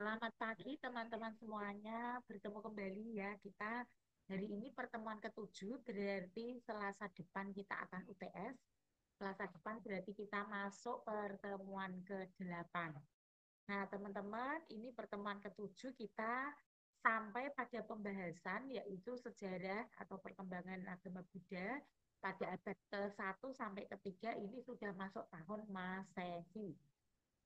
Selamat pagi teman-teman semuanya, bertemu kembali ya kita. Hari ini pertemuan ketujuh, berarti Selasa depan kita akan UTS. Selasa depan berarti kita masuk pertemuan ke-8. Nah teman-teman, ini pertemuan ketujuh kita sampai pada pembahasan yaitu sejarah atau perkembangan agama Buddha pada abad ke-1 sampai ke-3 ini sudah masuk tahun Masehi.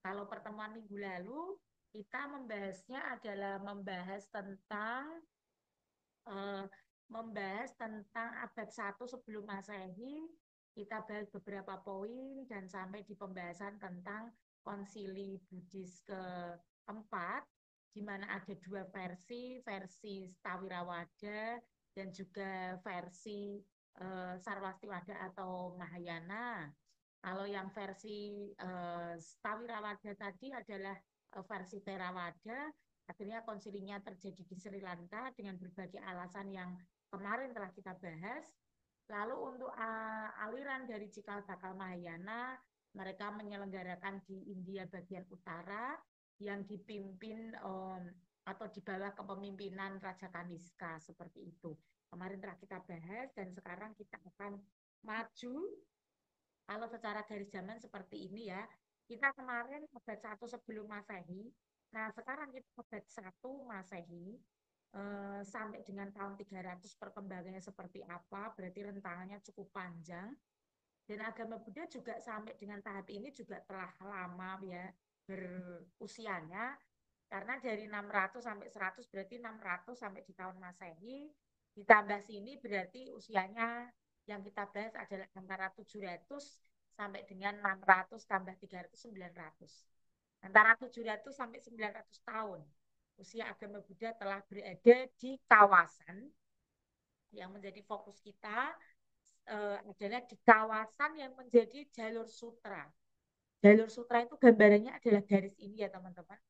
Kalau pertemuan minggu lalu kita membahasnya adalah eh, membahas tentang abad 1 sebelum Masehi. Kita bahas beberapa poin dan sampai di pembahasan tentang konsili Buddhis keempat, di mana ada dua versi Stawirawada dan juga versi Sarwastiwada atau Mahayana. Kalau yang versi Stawirawada tadi adalah versi Theravada. Akhirnya konsilinya terjadi di Sri Lanka dengan berbagai alasan yang kemarin telah kita bahas. Lalu untuk aliran dari Cikal Bakal Mahayana, mereka menyelenggarakan di India bagian utara yang dipimpin atau di bawah kepemimpinan Raja Kaniska seperti itu. Kemarin telah kita bahas dan sekarang kita akan maju. Kalau secara garis zaman seperti ini ya, kita kemarin abad 1 sebelum Masehi, nah sekarang kita abad 1 Masehi, sampai dengan tahun 300 perkembangannya seperti apa, berarti rentangannya cukup panjang. Dan agama Buddha juga sampai dengan tahap ini juga telah lama ya berusianya, karena dari 600 sampai 100 berarti 600 sampai di tahun Masehi, ditambah sini berarti usianya yang kita bahas adalah antara 700 sampai dengan 600 tambah 300 900. Antara 700 sampai 900 tahun usia agama Buddha telah berada di kawasan yang menjadi fokus kita adalah di kawasan yang menjadi jalur sutra. Jalur sutra itu gambarannya adalah garis ini ya teman-teman.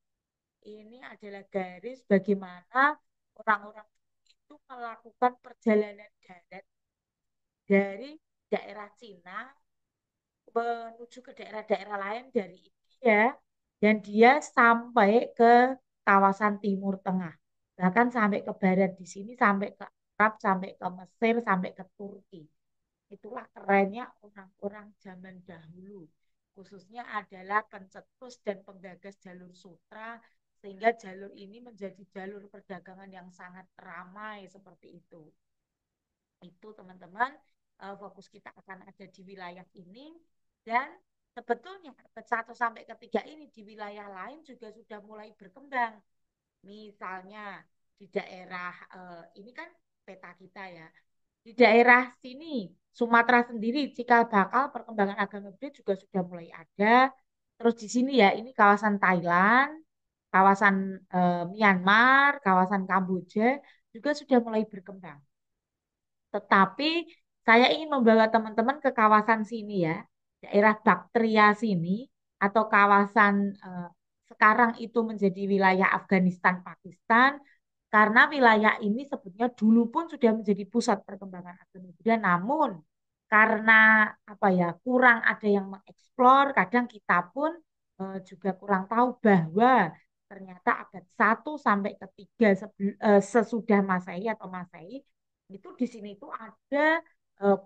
Ini adalah garis bagaimana orang-orang itu melakukan perjalanan darat dari daerah Cina menuju ke daerah-daerah lain dari India dan dia sampai ke kawasan Timur Tengah. Bahkan sampai ke barat di sini, sampai ke Arab, sampai ke Mesir, sampai ke Turki. Itulah kerennya orang-orang zaman dahulu. Khususnya adalah pencetus dan penggagas jalur sutra, sehingga jalur ini menjadi jalur perdagangan yang sangat ramai seperti itu. Itu teman-teman, fokus kita akan ada di wilayah ini. Dan sebetulnya abad 1 sampai ke-3 ini di wilayah lain juga sudah mulai berkembang. Misalnya di daerah, ini kan peta kita ya, di daerah sini, Sumatera sendiri, cikal bakal perkembangan agama Buddha juga sudah mulai ada. Terus di sini ya, ini kawasan Thailand, kawasan Myanmar, kawasan Kamboja juga sudah mulai berkembang. Tetapi saya ingin membawa teman-teman ke kawasan sini ya, daerah Baktria sini, atau kawasan sekarang itu menjadi wilayah Afghanistan, Pakistan, karena wilayah ini sebetulnya dulu pun sudah menjadi pusat perkembangan agama Buddha, namun karena apa ya kurang ada yang mengeksplor, kadang kita pun juga kurang tahu bahwa ternyata abad 1 sampai ke-3 sesudah Masehi atau Masehi itu di sini itu ada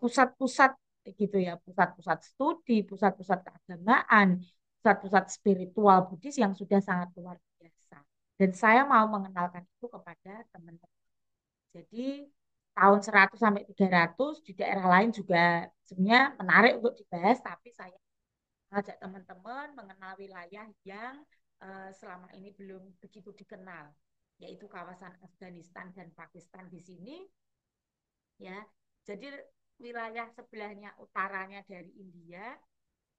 pusat-pusat gitu ya, pusat-pusat studi, pusat-pusat keagamaan, pusat-pusat spiritual Buddhis yang sudah sangat luar biasa. Dan saya mau mengenalkan itu kepada teman-teman. Jadi tahun 100 sampai 300 di daerah lain juga sebenarnya menarik untuk dibahas, tapi saya mengajak teman-teman mengenal wilayah yang selama ini belum begitu dikenal, yaitu kawasan Afghanistan dan Pakistan di sini ya. Jadi wilayah sebelahnya utaranya dari India.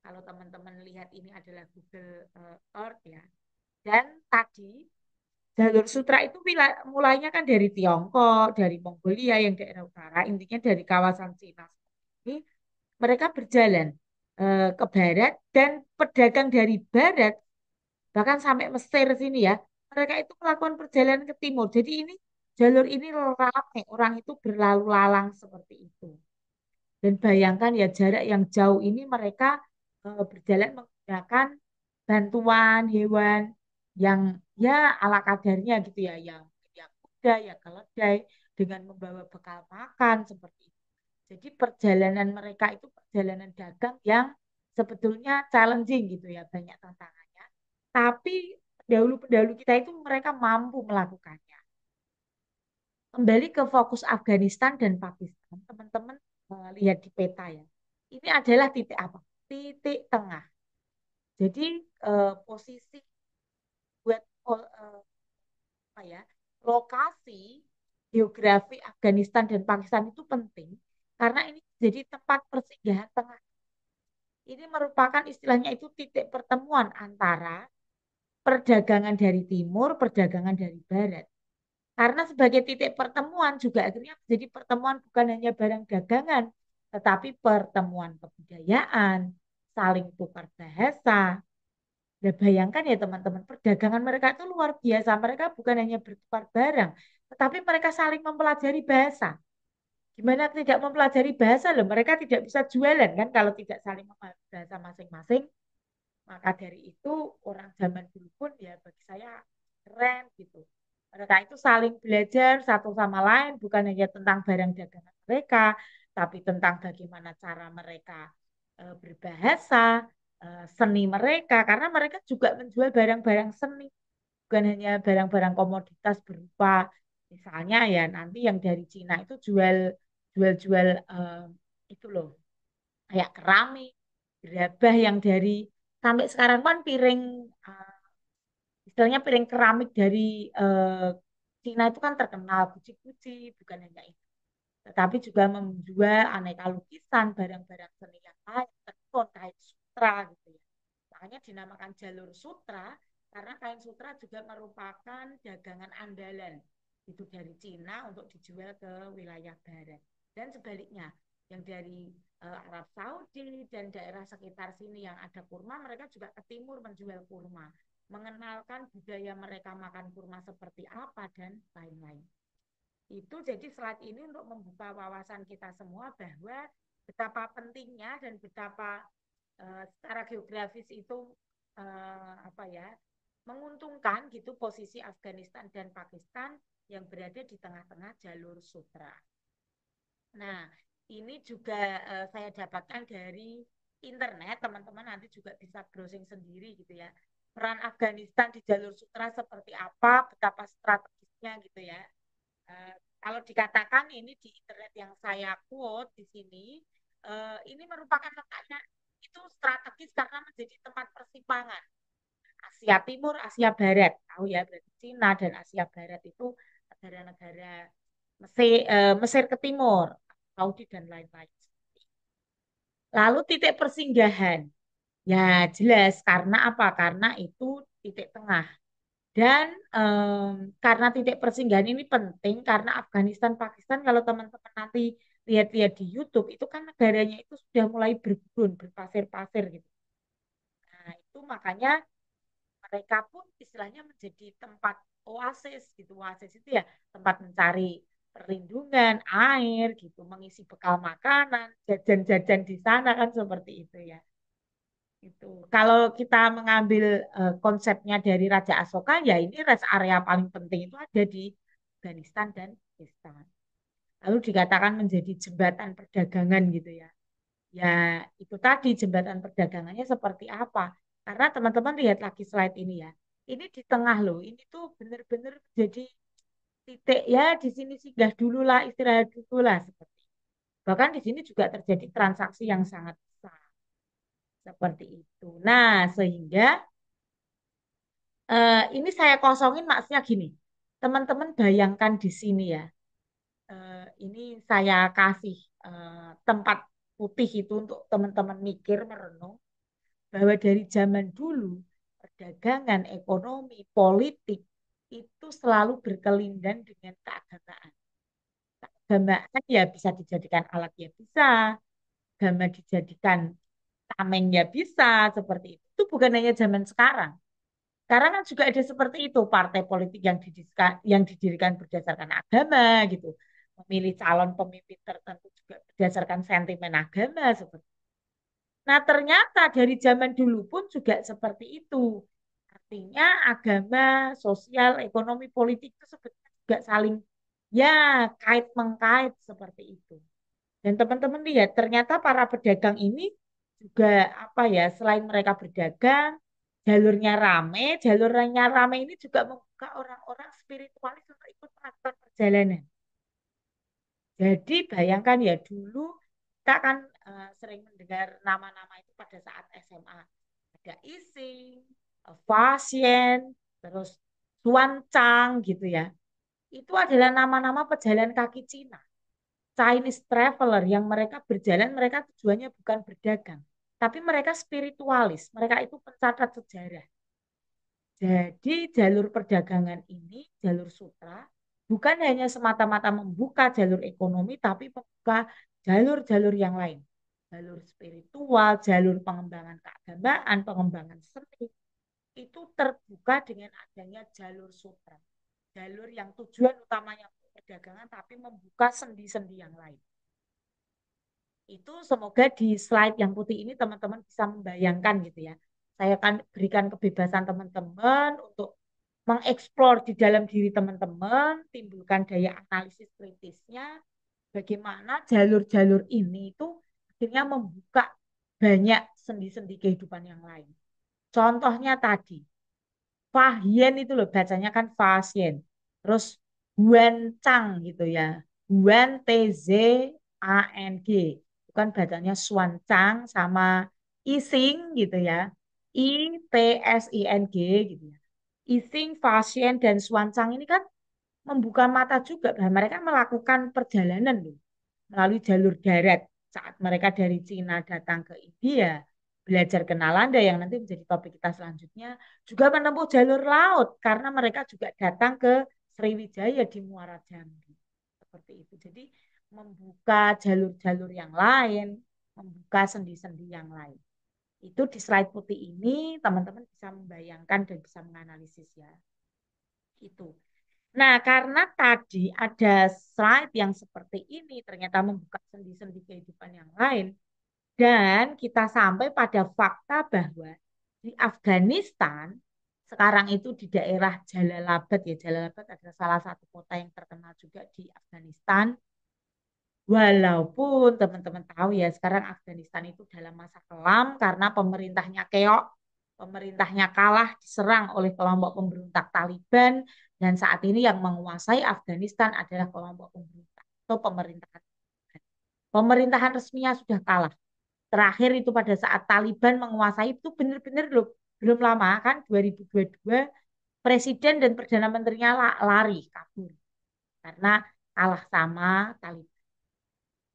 Kalau teman-teman lihat ini adalah Google Earth ya. Dan tadi jalur sutra itu mulainya kan dari Tiongkok, dari Mongolia yang daerah utara, intinya dari kawasan Cina. Ini mereka berjalan ke barat dan pedagang dari barat bahkan sampai Mesir sini ya, mereka itu melakukan perjalanan ke timur. Jadi ini jalur ini ramai, orang itu berlalu lalang seperti itu. Dan bayangkan ya jarak yang jauh ini mereka berjalan menggunakan bantuan hewan. yang ya ala kadarnya gitu ya, yang kuda, ya keledai dengan membawa bekal makan seperti itu. Jadi perjalanan mereka itu perjalanan dagang yang sebetulnya challenging gitu ya, banyak tantangannya. Tapi pendahulu-pendahulu kita itu mereka mampu melakukannya. Kembali ke fokus Afghanistan dan Pakistan, teman-teman lihat di peta ya. Ini adalah titik apa? Titik tengah. Jadi posisi buat apa ya, lokasi geografi Afghanistan dan Pakistan itu penting karena ini jadi tempat persinggahan tengah. Ini merupakan istilahnya itu titik pertemuan antara perdagangan dari timur, perdagangan dari barat. Karena sebagai titik pertemuan juga akhirnya menjadi pertemuan bukan hanya barang dagangan, tetapi pertemuan kebudayaan, saling tukar bahasa. Ya bayangkan ya teman-teman, perdagangan mereka itu luar biasa. Mereka bukan hanya bertukar barang, tetapi mereka saling mempelajari bahasa. Gimana tidak mempelajari bahasa loh, mereka tidak bisa jualan kan kalau tidak saling memahami bahasa masing-masing. Maka dari itu orang zaman dulu pun ya bagi saya keren gitu. Mereka itu saling belajar satu sama lain bukan hanya tentang barang dagangan mereka, tapi tentang bagaimana cara mereka berbahasa, seni mereka, karena mereka juga menjual barang-barang seni, bukan hanya barang-barang komoditas berupa misalnya ya nanti yang dari Cina itu jual-jual itu loh kayak keramik, gerabah yang dari sampai sekarang kan piring istilahnya piring keramik dari eh, Cina itu kan terkenal guci-guci, bukan hanya itu. Tetapi juga menjual aneka lukisan, barang-barang seni yang lain, tenun, kain sutra gitu ya. Makanya dinamakan jalur sutra karena kain sutra juga merupakan dagangan andalan itu dari Cina untuk dijual ke wilayah barat. Dan sebaliknya, yang dari Arab Saudi dan daerah sekitar sini yang ada kurma, mereka juga ke timur menjual kurma, mengenalkan budaya mereka makan kurma seperti apa dan lain-lain. Itu jadi slide ini untuk membuka wawasan kita semua bahwa betapa pentingnya dan betapa secara geografis itu apa ya menguntungkan gitu posisi Afghanistan dan Pakistan yang berada di tengah-tengah jalur sutra. Nah, ini juga saya dapatkan dari internet, teman-teman nanti juga bisa browsing sendiri gitu ya. Peran Afghanistan di jalur sutra seperti apa, betapa strategisnya gitu ya. Kalau dikatakan ini di internet yang saya quote di sini, ini merupakan letaknya itu strategis karena menjadi tempat persimpangan Asia Timur, Asia Barat. Tahu ya, berarti Cina dan Asia Barat itu negara-negara Mesir ke timur, Saudi dan lain-lain. Lalu titik persinggahan. Ya jelas karena apa? Karena itu titik tengah. Dan karena titik persinggahan ini penting karena Afghanistan, Pakistan kalau teman-teman nanti lihat-lihat di YouTube itu kan negaranya itu sudah mulai bergurun, berpasir-pasir gitu. Nah, itu makanya mereka pun istilahnya menjadi tempat oasis gitu. Oasis itu ya tempat mencari perlindungan, air gitu, mengisi bekal makanan, jajan-jajan di sana kan seperti itu ya. Itu. Kalau kita mengambil konsepnya dari Raja Asoka, ya ini rest area paling penting itu ada di Afghanistan dan Pakistan. Lalu dikatakan menjadi jembatan perdagangan gitu ya. Ya itu tadi jembatan perdagangannya seperti apa? Karena teman-teman lihat lagi slide ini ya. Ini di tengah loh. Ini tuh benar-benar jadi titik ya di sini singgah dulu lah, istirahat dulu lah seperti. Bahkan di sini juga terjadi transaksi yang sangat besar seperti itu. Nah, sehingga ini saya kosongin maksudnya gini. Teman-teman bayangkan di sini ya. Ini saya kasih tempat putih itu untuk teman-teman mikir, merenung bahwa dari zaman dulu perdagangan, ekonomi, politik itu selalu berkelindan dengan keagamaan. Keagamaan ya bisa dijadikan alat ya bisa, agama dijadikan tameng ya bisa, seperti itu. Itu bukan hanya zaman sekarang. Sekarang kan juga ada seperti itu, partai politik yang didirikan berdasarkan agama gitu. Memilih calon pemimpin tertentu juga berdasarkan sentimen agama seperti. Nah, ternyata dari zaman dulu pun juga seperti itu. Artinya agama, sosial, ekonomi, politik itu sebetulnya juga saling ya kait mengkait seperti itu. Dan teman-teman lihat ternyata para pedagang ini juga apa ya, selain mereka berdagang, jalurnya rame ini juga membuka orang-orang spiritualis untuk ikut melakukan perjalanan. Jadi bayangkan ya dulu kita kan sering mendengar nama-nama itu pada saat SMA. Ada Ising, Fasien, terus Tuan Chang gitu ya. Itu adalah nama-nama pejalan kaki Cina. Chinese traveler yang mereka berjalan, mereka tujuannya bukan berdagang. Tapi mereka spiritualis, mereka itu pencatat sejarah. Jadi jalur perdagangan ini, jalur sutra, bukan hanya semata-mata membuka jalur ekonomi, tapi membuka jalur-jalur yang lain. Jalur spiritual, jalur pengembangan keagamaan, pengembangan seni, itu terbuka dengan adanya jalur sutra. Jalur yang tujuan utamanya perdagangan, tapi membuka sendi-sendi yang lain. Itu semoga di slide yang putih ini teman-teman bisa membayangkan gitu ya. Saya akan berikan kebebasan teman-teman untuk mengeksplor di dalam diri teman-teman, timbulkan daya analisis kritisnya, bagaimana jalur-jalur ini itu akhirnya membuka banyak sendi-sendi kehidupan yang lain. Contohnya tadi, Fahien itu loh bacanya kan Fasien. Terus Huan Chang gitu ya. Huan Tzang. Bukan bacanya Suan Chang sama Ising gitu ya. Itsing gitu ya. Ising, Fasien dan Suan Chang ini kan membuka mata juga bahwa mereka melakukan perjalanan loh melalui jalur darat saat mereka dari Cina datang ke India belajar ke Nalanda yang nanti menjadi topik kita selanjutnya juga menempuh jalur laut karena mereka juga datang ke Sriwijaya di Muara Jambi seperti itu. Jadi membuka jalur-jalur yang lain, membuka sendi-sendi yang lain. Itu di slide putih ini teman-teman bisa membayangkan dan bisa menganalisis ya. Itu. Nah, karena tadi ada slide yang seperti ini ternyata membuka sendi-sendi kehidupan yang lain dan kita sampai pada fakta bahwa di Afghanistan sekarang itu di daerah Jalalabad ya, Jalalabad adalah salah satu kota yang terkenal juga di Afghanistan. Walaupun teman-teman tahu ya sekarang Afghanistan itu dalam masa kelam karena pemerintahnya keok, pemerintahnya kalah diserang oleh kelompok pemberontak Taliban dan saat ini yang menguasai Afghanistan adalah kelompok pemberontak atau pemerintahan. Pemerintahan resminya sudah kalah. Terakhir itu pada saat Taliban menguasai itu benar-benar loh, belum lama kan 2022 presiden dan perdana menterinya lari kabur karena kalah sama Taliban.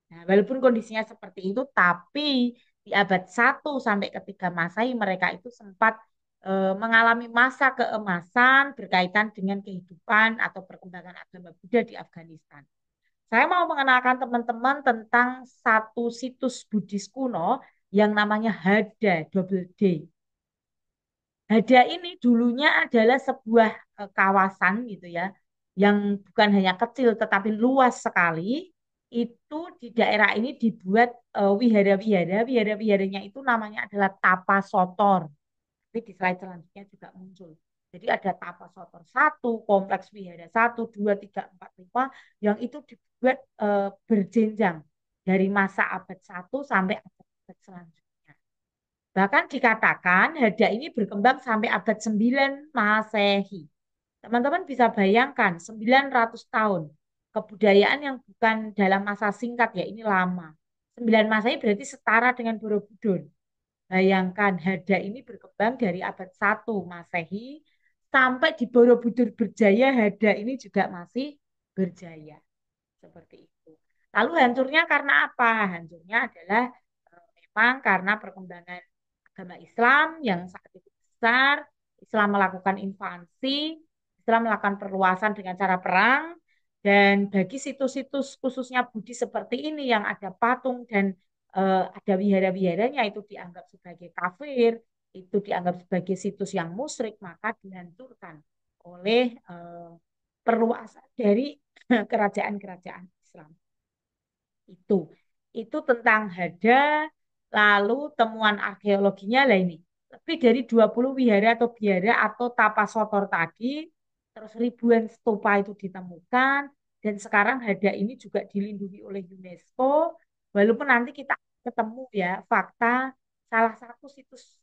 Nah, walaupun kondisinya seperti itu, tapi di abad 1 sampai ketiga Masehi mereka itu sempat mengalami masa keemasan berkaitan dengan kehidupan atau perkembangan agama Buddha di Afghanistan. Saya mau mengenalkan teman-teman tentang satu situs Buddhis kuno yang namanya Hada Double D. Hada ini dulunya adalah sebuah kawasan gitu ya, yang bukan hanya kecil tetapi luas sekali. Itu di daerah ini dibuat wihara-wihara, wihara-wiharanya itu namanya adalah Tapasotor. Tapi di slide selanjutnya juga muncul. Jadi ada Tapasotor satu, kompleks wihara satu, dua, tiga, empat, lima, yang itu dibuat berjenjang dari masa abad satu sampai abad selanjutnya. Bahkan dikatakan Hada ini berkembang sampai abad 9 Masehi. Teman-teman bisa bayangkan 900 tahun kebudayaan yang bukan dalam masa singkat ya, ini lama. 9 Masehi berarti setara dengan Borobudur. Bayangkan Hada ini berkembang dari abad 1 Masehi sampai di Borobudur berjaya Hada ini juga masih berjaya. Seperti itu. Lalu hancurnya karena apa? Hancurnya adalah memang karena perkembangan agama Islam yang saat itu besar, Islam melakukan invasi, Islam melakukan perluasan dengan cara perang, dan bagi situs-situs khususnya Budi seperti ini yang ada patung dan ada wihara-wiharanya itu dianggap sebagai kafir, itu dianggap sebagai situs yang musyrik, maka dihancurkan oleh perluasan dari kerajaan-kerajaan Islam. Itu. Itu tentang Hada, lalu temuan arkeologinya lah ini. lebih dari 20 wihara atau biara atau tapasotor tadi, terus ribuan stupa itu ditemukan, dan sekarang Hada ini juga dilindungi oleh UNESCO, walaupun nanti kita ketemu ya fakta salah satu situs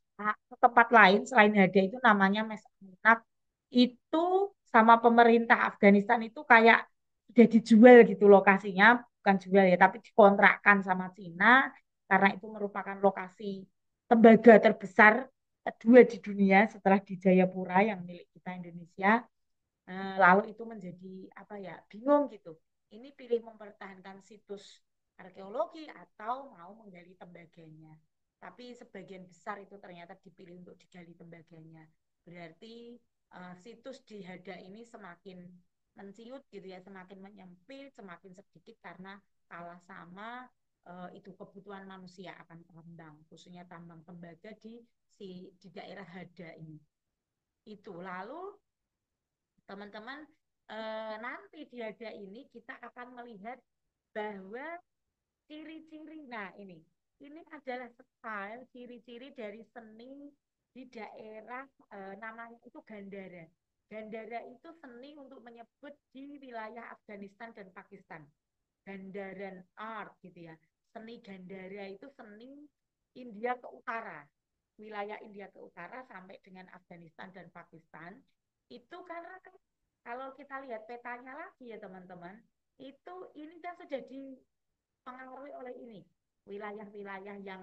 tempat lain selain Hada itu namanya Mes Aminak, itu sama pemerintah Afghanistan itu kayak udah dijual gitu lokasinya, bukan jual ya, tapi dikontrakkan sama Cina karena itu merupakan lokasi tembaga terbesar kedua di dunia setelah di Jayapura yang milik kita Indonesia. Lalu itu menjadi apa ya, bingung gitu. Ini pilih mempertahankan situs arkeologi atau mau menggali tembaganya. Tapi sebagian besar itu ternyata dipilih untuk digali tembaganya. Berarti situs di Hada ini semakin menciut gitu ya, semakin menyempit, semakin sedikit karena kalah sama itu kebutuhan manusia akan tambang, khususnya tambang tembaga di daerah Hada ini. Itu lalu teman-teman, nanti di Hada ini kita akan melihat bahwa ciri-ciri, nah ini adalah style ciri-ciri dari seni di daerah, namanya itu Gandhara. Gandhara itu seni untuk menyebut di wilayah Afghanistan dan Pakistan. Gandharan art gitu ya. Seni Gandhara itu seni India ke utara. Wilayah India ke utara sampai dengan Afghanistan dan Pakistan. Itu karena kan kalau kita lihat petanya lagi ya teman-teman, itu ini kan sudah dipengaruhi oleh ini wilayah-wilayah yang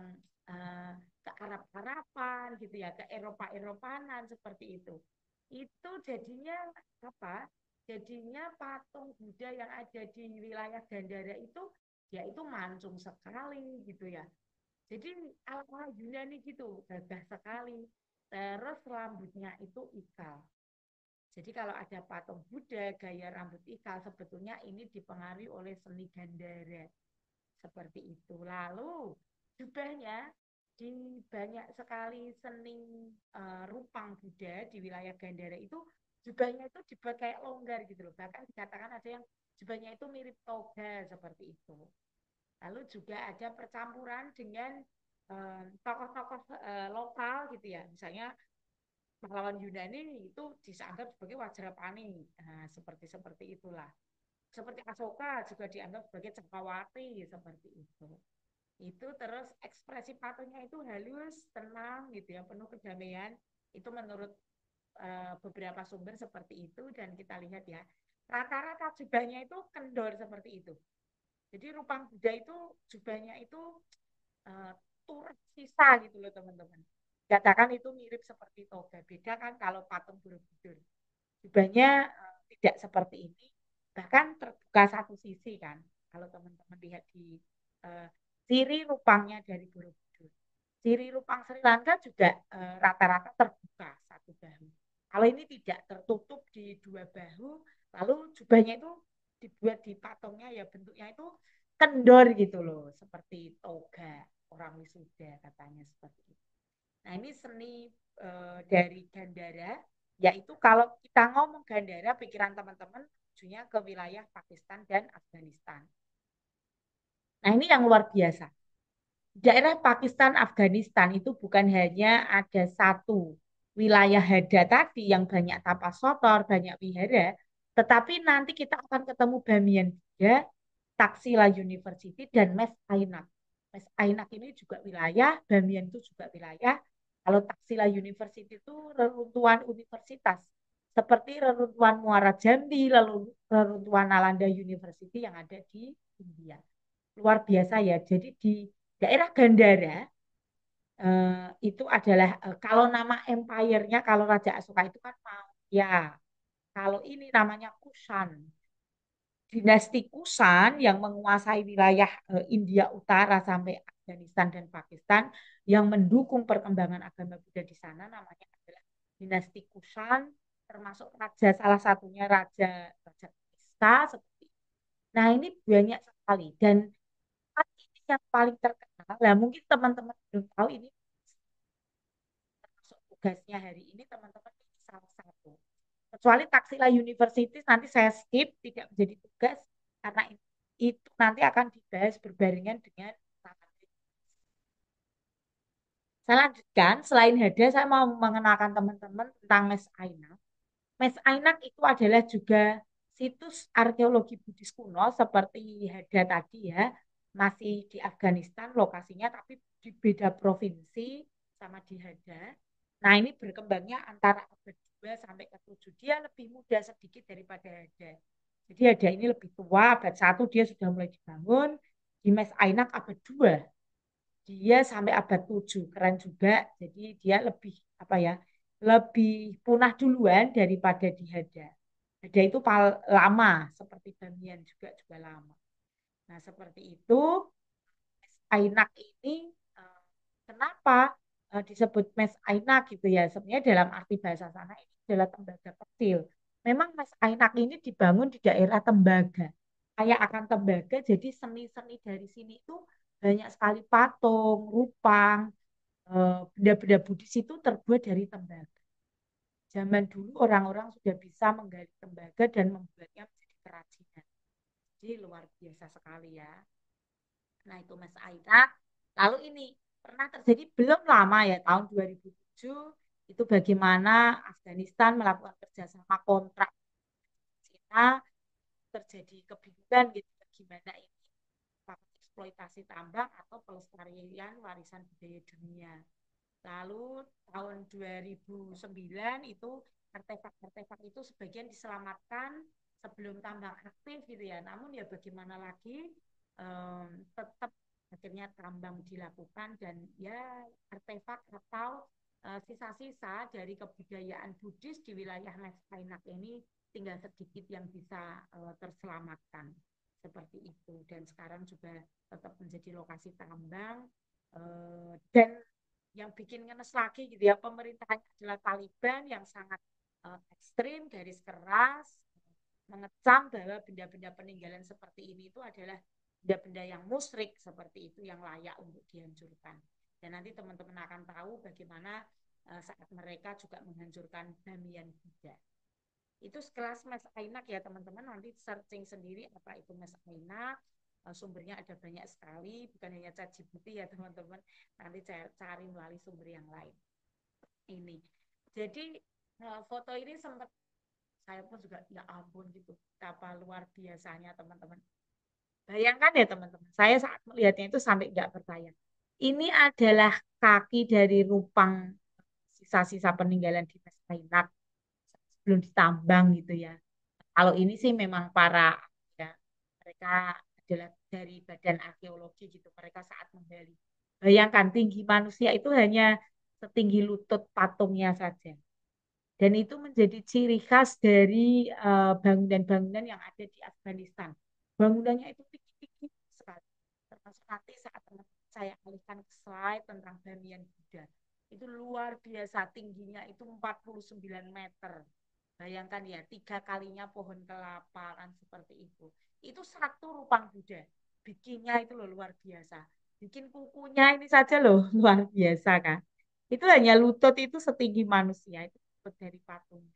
ke Arab-Araban gitu ya, ke Eropa-Eropanan seperti itu. Itu jadinya apa? Jadinya patung Buddha yang ada di wilayah Gandhara itu ya itu mancung sekali gitu ya. Jadi ala-ala Yunani gitu, gagah sekali. Terus rambutnya itu ikal. Jadi kalau ada patung Buddha gaya rambut ikal, sebetulnya ini dipengaruhi oleh seni Gandhara. Seperti itu. Lalu jubahnya di banyak sekali seni rupang Buddha di wilayah Gandhara itu jubahnya itu dibuat kayak longgar gitu loh. Bahkan dikatakan ada yang jubahnya itu mirip toga seperti itu. Lalu juga ada percampuran dengan tokoh-tokoh lokal gitu ya. Misalnya pahlawan Yunani itu dianggap sebagai Wajrapani. Nah, seperti seperti itulah. Seperti Asoka juga dianggap sebagai Cakrawati seperti itu. Itu terus ekspresi patungnya itu halus, tenang gitu ya, penuh kedamaian. Itu menurut beberapa sumber seperti itu, dan kita lihat ya, rata-rata jubahnya itu kendor seperti itu. Jadi rupang Buddha itu jubahnya itu uh, turut sisa gitu loh teman-teman. Katakan itu mirip seperti toga. Beda kan kalau patung Borobudur. Jubahnya tidak seperti ini, bahkan terbuka satu sisi kan. Kalau teman-teman lihat di uh, ciri rupangnya dari Borobudur. Ciri rupang Sri Lanka juga rata-rata terbuka satu bahu. Kalau ini tidak tertutup di dua bahu, lalu jubahnya itu dibuat di patungnya ya bentuknya itu kendor gitu loh, seperti toga orang wisuda katanya seperti itu. Nah ini seni dari Gandhara, yaitu kalau kita ngomong Gandhara, pikiran teman-teman tujunya ke wilayah Pakistan dan Afghanistan. Nah ini yang luar biasa. Daerah Pakistan, Afghanistan itu bukan hanya ada satu wilayah Hada tadi yang banyak tapas sotor, banyak wihara, tetapi nanti kita akan ketemu Bamiyan juga, Taxila University, dan Mes Ainak. Mes Ainak ini juga wilayah, Bamiyan itu juga wilayah. Kalau Taxila University itu reruntuhan universitas, seperti reruntuhan Muara Jambi, lalu reruntuhan Nalanda University yang ada di India. Luar biasa ya. Jadi di daerah Gandhara itu adalah kalau nama empire-nya kalau Raja Asoka itu kan Maurya. Kalau ini namanya Kusan. Dinasti Kusan yang menguasai wilayah India Utara sampai Afghanistan dan Pakistan yang mendukung perkembangan agama Buddha di sana namanya adalah dinasti Kusan, termasuk raja salah satunya raja Raja Kanista seperti itu. Nah, ini banyak sekali dan ini yang paling terkenal. Nah, mungkin teman-teman belum tahu ini termasuk tugasnya hari ini teman-teman ini salah satu. Kecuali Taxila University nanti saya skip tidak menjadi tugas karena itu nanti akan dibahas berbarengan dengan Saya lanjutkan, selain Hada, saya mau mengenalkan teman-teman tentang Mes Ainak. Mes Ainak itu adalah juga situs arkeologi Buddhis kuno seperti Hada tadi ya, masih di Afghanistan lokasinya, tapi di beda provinsi sama di Hada. Nah ini berkembangnya antara abad 2 sampai ke 7. Dia lebih muda sedikit daripada Hada. Jadi Hada ini lebih tua, abad 1 dia sudah mulai dibangun, di Mes Ainak abad 2 dia sampai abad 7 keren juga. Jadi dia lebih apa ya? Lebih punah duluan daripada di Hada. Hada itu lama seperti Bamiyan juga lama. Nah, seperti itu Ainak ini kenapa disebut Mes Ainak gitu ya? Sebenarnya dalam arti bahasa sana ini adalah tembaga kecil. Memang Mes Ainak ini dibangun di daerah tembaga. Kayak akan tembaga, jadi seni-seni dari sini itu banyak sekali patung, rupang, benda-benda Buddhis itu terbuat dari tembaga. Zaman dulu orang-orang sudah bisa menggali tembaga dan membuatnya menjadi kerajinan. Jadi luar biasa sekali ya. Nah itu Mas Aina. Lalu ini pernah terjadi belum lama ya tahun 2007 itu bagaimana Afghanistan melakukan kerjasama kontrak Cina terjadi kebingungan gitu bagaimana ini eksploitasi tambang atau pelestarian warisan budaya dunia. Lalu tahun 2009 itu artefak-artefak itu sebagian diselamatkan sebelum tambang aktif gitu ya. Namun ya bagaimana lagi tetap akhirnya tambang dilakukan dan ya artefak atau sisa-sisa dari kebudayaan Buddhis di wilayah Mes ini tinggal sedikit yang bisa terselamatkan seperti itu dan sekarang juga tetap menjadi lokasi tambang dan yang bikin ngenes lagi gitu ya pemerintahnya adalah Taliban yang sangat ekstrim garis keras mengecam bahwa benda-benda peninggalan seperti ini itu adalah benda-benda yang musyrik seperti itu yang layak untuk dihancurkan dan nanti teman-teman akan tahu bagaimana saat mereka juga menghancurkan Bamiyan Buddha itu sekelas Mas Ainak ya teman-teman nanti searching sendiri apa itu Mas Ainak sumbernya ada banyak sekali bukan hanya ChatGPT ya teman-teman nanti cari melalui sumber yang lain ini jadi foto ini sempat saya pun juga ya ampun gitu betapa luar biasanya teman-teman bayangkan ya teman-teman saya saat melihatnya itu sampai nggak percaya ini adalah kaki dari rupang sisa-sisa peninggalan di Mas Ainak belum ditambang gitu ya. Kalau ini sih memang para ya, mereka adalah dari badan arkeologi gitu. Mereka saat menggali. Bayangkan tinggi manusia itu hanya setinggi lutut patungnya saja. Dan itu menjadi ciri khas dari bangunan-bangunan yang ada di Afghanistan. Bangunannya itu tinggi-tinggi sekali. Termasuk nanti saat saya alihkan ke slide tentang Bamiyan Buddha. Itu luar biasa tingginya itu 49 meter. Bayangkan ya, 3 kalinya pohon kelapa kan seperti itu. Itu satu rupang Buddha. Bikinnya itu loh luar biasa. Bikin kukunya ini saja loh luar biasa kan. Itu hanya lutut itu setinggi manusia. Itu lutut dari patungnya.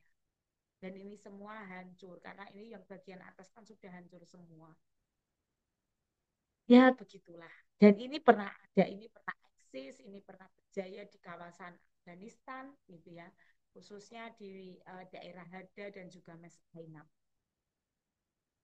Dan ini semua hancur. Karena ini yang bagian atas kan sudah hancur semua. Ya begitulah. Dan ini pernah eksis, ini pernah berjaya di kawasan Afghanistan gitu ya. Khususnya di daerah Hada dan juga Mes Ainab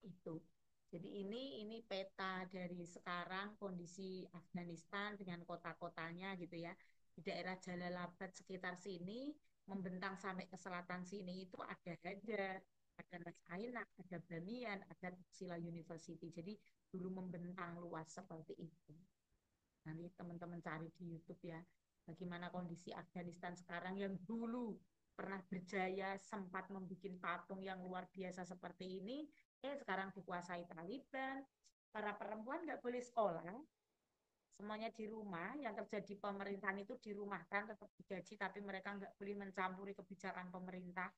itu. Jadi ini peta dari sekarang kondisi Afghanistan dengan kota-kotanya gitu ya. Di daerah Jalalabad sekitar sini membentang sampai ke selatan sini itu ada Hada, ada Mes Ainab, ada Bamiyan, ada Sila University. Jadi dulu membentang luas seperti itu. Nanti teman-teman cari di YouTube ya. Bagaimana kondisi Afghanistan sekarang yang dulu pernah berjaya sempat membuat patung yang luar biasa seperti ini, sekarang dikuasai Taliban. Para perempuan nggak boleh sekolah, semuanya di rumah. Yang terjadi pemerintahan itu dirumahkan, tetap digaji, tapi mereka nggak boleh mencampuri kebijakan pemerintah.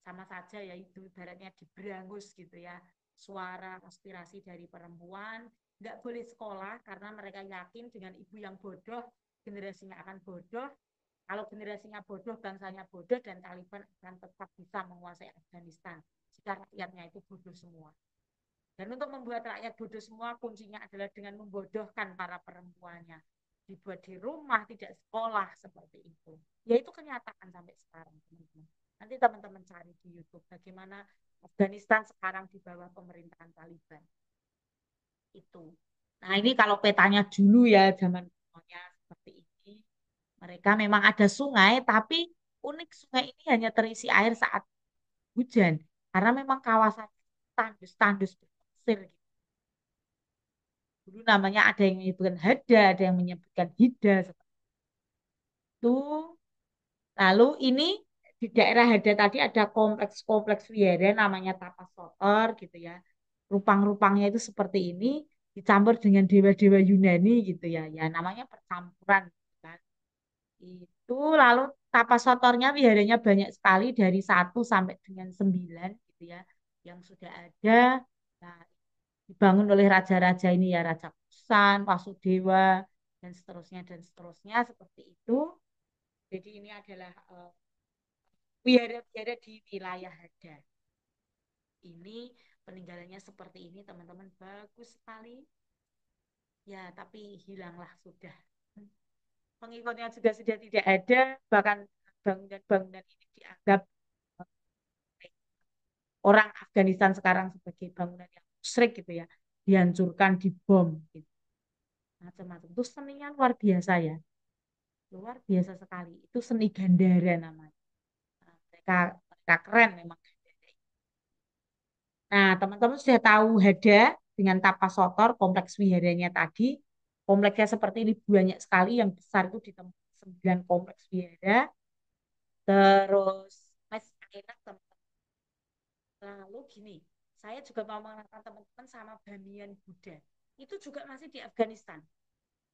Sama saja ya itu ibaratnya diberangus gitu ya. Suara aspirasi dari perempuan nggak boleh sekolah karena mereka yakin dengan ibu yang bodoh generasinya akan bodoh kalau generasinya bodoh bangsanya bodoh dan Taliban akan tetap bisa menguasai Afghanistan jika rakyatnya itu bodoh semua dan untuk membuat rakyat bodoh semua kuncinya adalah dengan membodohkan para perempuannya dibuat di rumah, tidak sekolah seperti itu. Ya itu kenyataan sampai sekarang, teman-teman. Nanti teman-teman cari di YouTube bagaimana Afghanistan sekarang di bawah pemerintahan Taliban itu. Nah, ini kalau petanya dulu ya zaman kunonya seperti ini. Mereka memang ada sungai, tapi unik sungai ini hanya terisi air saat hujan. Karena memang kawasan tandus-tandus berpasir gitu. Dulu namanya ada yang menyebutkan Hada, ada yang menyebutkan Hida seperti itu. Lalu ini di daerah Hada tadi ada kompleks-kompleks vihara namanya Tapas Sotor gitu ya. Rupang-rupangnya itu seperti ini dicampur dengan dewa-dewa Yunani gitu ya. Ya namanya percampuran gitu kan. Itu lalu Tapas Sotornya viharanya banyak sekali dari 1 sampai dengan 9 gitu ya. Yang sudah ada. Nah, dibangun oleh raja-raja ini ya Raja Kusan, Wasudewa dan seterusnya seperti itu. Jadi ini adalah biara-biara di wilayah Hada. Ini peninggalannya seperti ini, teman-teman. Bagus sekali. Ya, tapi hilanglah sudah. Pengikutnya juga sudah tidak ada, bahkan bangunan-bangunan ini dianggap orang Afghanistan sekarang sebagai bangunan yang musyrik gitu ya, dihancurkan, dibom gitu. Macam-macam. Itu seninya luar biasa ya. Luar biasa sekali. Itu seni Gandara namanya. Nah, mereka keren memang. Nah, teman-teman sudah tahu Hada dengan Tapas Sotor, kompleks wiharanya tadi. Kompleksnya seperti ini banyak sekali, yang besar itu di tempat 9 kompleks wihara. Terus, Mas enak teman. Lalu gini, saya juga mau mengenalkan teman-teman sama Bamiyan Buddha. Itu juga masih di Afghanistan.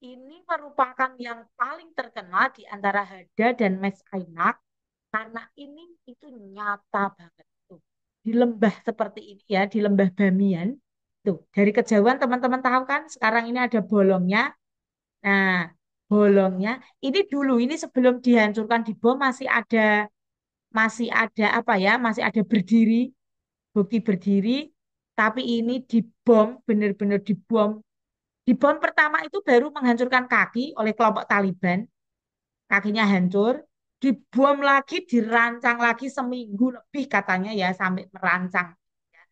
Ini merupakan yang paling terkenal di antara Hada dan Mes Ainak karena ini itu nyata banget tuh. Di lembah seperti ini ya, di lembah Bamiyan. Tuh, dari kejauhan teman-teman tahu kan sekarang ini ada bolongnya. Nah, bolongnya ini dulu ini sebelum dihancurkan di bom masih ada apa ya? Masih ada berdiri, bukti berdiri, tapi ini dibom, benar-benar dibom. Dibom pertama itu baru menghancurkan kaki oleh kelompok Taliban, kakinya hancur, dibom lagi, dirancang lagi seminggu lebih katanya ya sampai merancang, ya,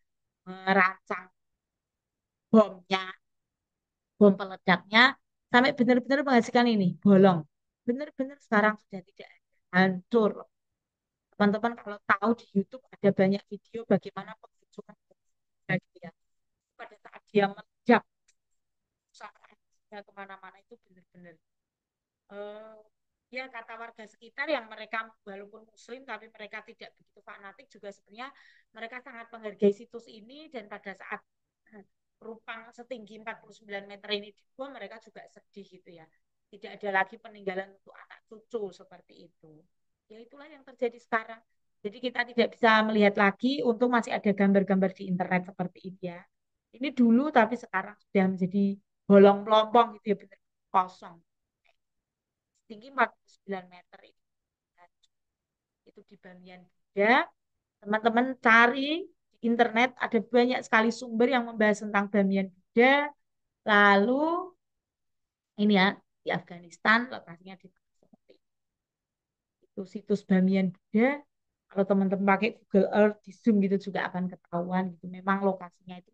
merancang bomnya, bom peledaknya sampai benar-benar menghasilkan ini bolong. Benar-benar sekarang sudah tidak ada, hancur. Teman-teman kalau tahu di YouTube ada banyak video bagaimana penghancuran gitu ya. Pada saat dia meledak, saat dia kemana-mana itu benar-benar eh, ya kata warga sekitar yang mereka walaupun muslim tapi mereka tidak begitu fanatik juga sebenarnya mereka sangat menghargai situs ini dan pada saat Rupang setinggi 49 meter ini dibuang mereka juga sedih gitu ya. Tidak ada lagi peninggalan untuk anak cucu seperti itu. Ya itulah yang terjadi sekarang. Jadi kita tidak bisa melihat lagi untuk masih ada gambar-gambar di internet seperti ini ya. Ini dulu tapi sekarang sudah menjadi bolong pelompong gitu ya benar kosong. Tinggi 49 meter itu di Bamiyan Buddha. Teman-teman cari di internet ada banyak sekali sumber yang membahas tentang Bamiyan Buddha. Lalu ini ya di Afghanistan lokasinya di seperti itu situs Bamiyan Buddha. Kalau teman-teman pakai Google Earth di zoom gitu juga akan ketahuan gitu. Memang lokasinya itu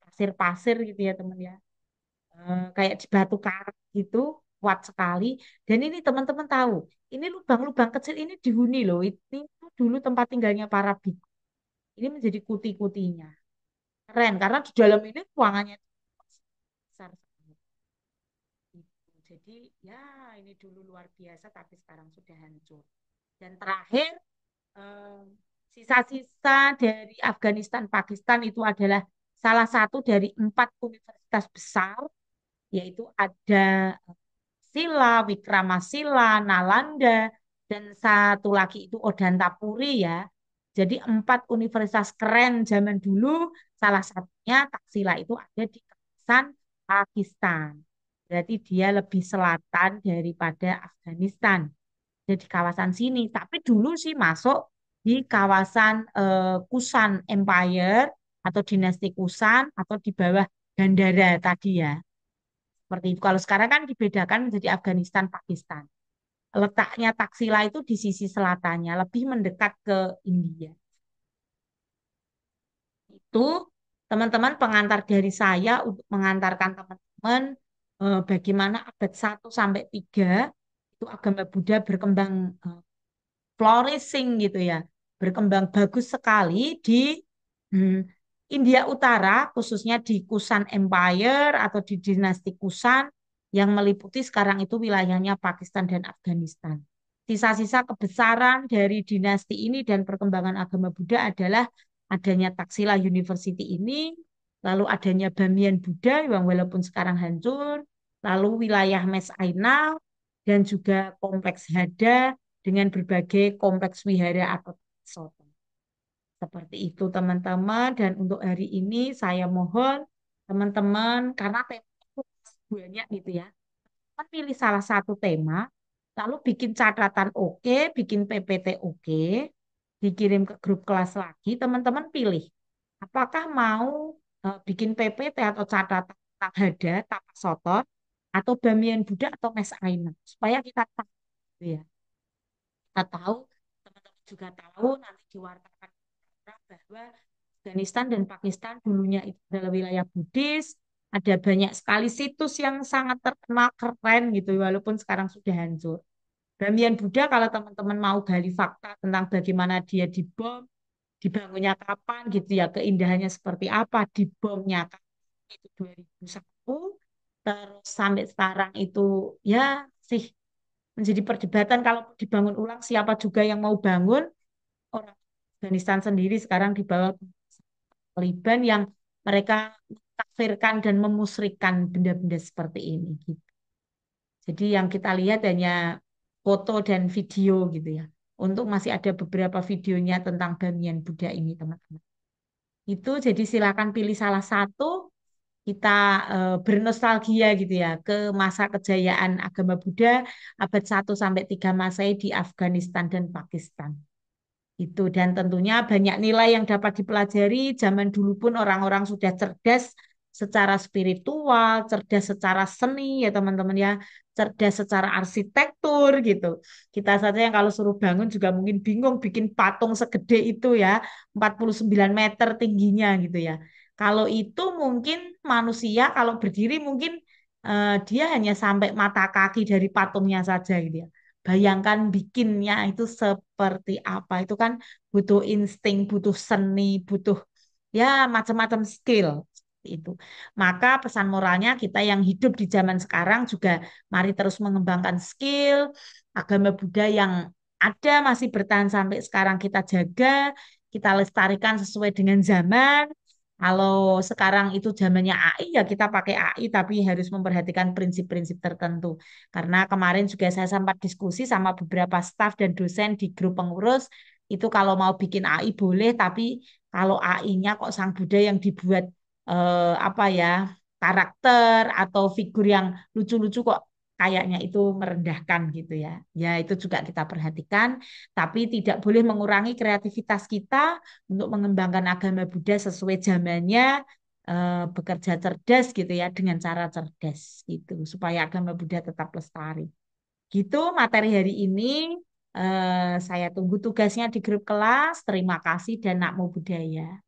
pasir-pasir gitu ya teman ya. Kayak di batu karang gitu, kuat sekali. Dan ini teman-teman tahu, ini lubang-lubang kecil ini dihuni loh. Ini tuh dulu tempat tinggalnya para biku. Ini menjadi kuti-kutinya. Keren, karena di dalam ini ruangannya besar sekali. Gitu. Jadi ya ini dulu luar biasa, tapi sekarang sudah hancur. Dan terakhir, eh, sisa-sisa dari Afghanistan, Pakistan itu adalah salah satu dari 4 universitas besar, yaitu ada Sila, Wikramasila, Nalanda, dan satu lagi itu Odantapuri ya. Jadi 4 universitas keren zaman dulu, salah satunya Taksila itu ada di kawasan Pakistan. Berarti dia lebih selatan daripada Afghanistan. Jadi kawasan sini. Tapi dulu sih masuk di kawasan Kusan Empire atau dinasti Kusan atau di bawah Gandhara tadi ya. Seperti itu. Kalau sekarang kan dibedakan menjadi Afghanistan, Pakistan. Letaknya Taksila itu di sisi selatannya, lebih mendekat ke India. Itu teman-teman pengantar dari saya untuk mengantarkan teman-teman bagaimana abad 1 sampai 3 itu agama Buddha berkembang flourishing gitu ya, berkembang bagus sekali di hmm, India Utara, khususnya di Kusan Empire atau di dinasti Kusan yang meliputi sekarang itu wilayahnya Pakistan dan Afghanistan. Sisa-sisa kebesaran dari dinasti ini dan perkembangan agama Buddha adalah adanya Taxila University ini, lalu adanya Bamiyan Buddha yang walaupun sekarang hancur, lalu wilayah Mes Ainal, dan juga kompleks Hada dengan berbagai kompleks wihara atau soto. Seperti itu teman-teman. Dan untuk hari ini saya mohon teman-teman, karena tema itu banyak gitu ya, teman pilih salah satu tema, lalu bikin catatan oke, bikin PPT oke, dikirim ke grup kelas lagi, teman-teman pilih. Apakah mau bikin PPT atau catatan tentang Hada, Tapak Sotot, atau Bamiyan Buddha atau Mes Ainun, supaya kita tahu ya. Kita tahu, teman-teman juga tahu nanti diwartakan bahwa Afghanistan dan Pakistan dulunya itu adalah wilayah Buddhis, ada banyak sekali situs yang sangat terkenal keren gitu, walaupun sekarang sudah hancur. Bamiyan Buddha kalau teman-teman mau gali fakta tentang bagaimana dia dibom, dibangunnya kapan gitu ya, keindahannya seperti apa, dibomnya itu 2001, terus sampai sekarang itu ya sih menjadi perdebatan kalau dibangun ulang siapa juga yang mau bangun. Orang Afghanistan sendiri sekarang di bawah Taliban yang mereka kafirkan dan memusrikan benda-benda seperti ini gitu. Jadi yang kita lihat hanya foto dan video gitu ya. Untuk masih ada beberapa videonya tentang Bamiyan Buddha ini teman-teman. Itu jadi silakan pilih salah satu, kita bernostalgia gitu ya ke masa kejayaan agama Buddha abad 1 sampai 3 Masehi di Afghanistan dan Pakistan. Itu dan tentunya banyak nilai yang dapat dipelajari. Zaman dulu pun orang-orang sudah cerdas secara spiritual, cerdas secara seni ya teman-teman ya, cerdas secara arsitektur gitu. Kita saja yang kalau suruh bangun juga mungkin bingung bikin patung segede itu ya, 49 meter tingginya gitu ya. Kalau itu mungkin manusia kalau berdiri mungkin dia hanya sampai mata kaki dari patungnya saja gitu ya. Bayangkan bikinnya itu seperti apa. Itu kan butuh insting, butuh seni, butuh ya macam-macam skill itu. Maka pesan moralnya kita yang hidup di zaman sekarang juga mari terus mengembangkan skill agama Buddha yang ada masih bertahan sampai sekarang kita jaga, kita lestarikan sesuai dengan zaman. Kalau sekarang itu zamannya AI ya kita pakai AI tapi harus memperhatikan prinsip-prinsip tertentu. Karena kemarin juga saya sempat diskusi sama beberapa staf dan dosen di grup pengurus, itu kalau mau bikin AI boleh, tapi kalau AI-nya kok Sang Buddha yang dibuat apa ya, karakter atau figur yang lucu-lucu kok kayaknya itu merendahkan gitu ya. Ya itu juga kita perhatikan, tapi tidak boleh mengurangi kreativitas kita untuk mengembangkan agama Buddha sesuai zamannya, bekerja cerdas gitu ya dengan cara cerdas gitu supaya agama Buddha tetap lestari. Gitu materi hari ini. Saya tunggu tugasnya di grup kelas. Terima kasih dan namo buddhaya.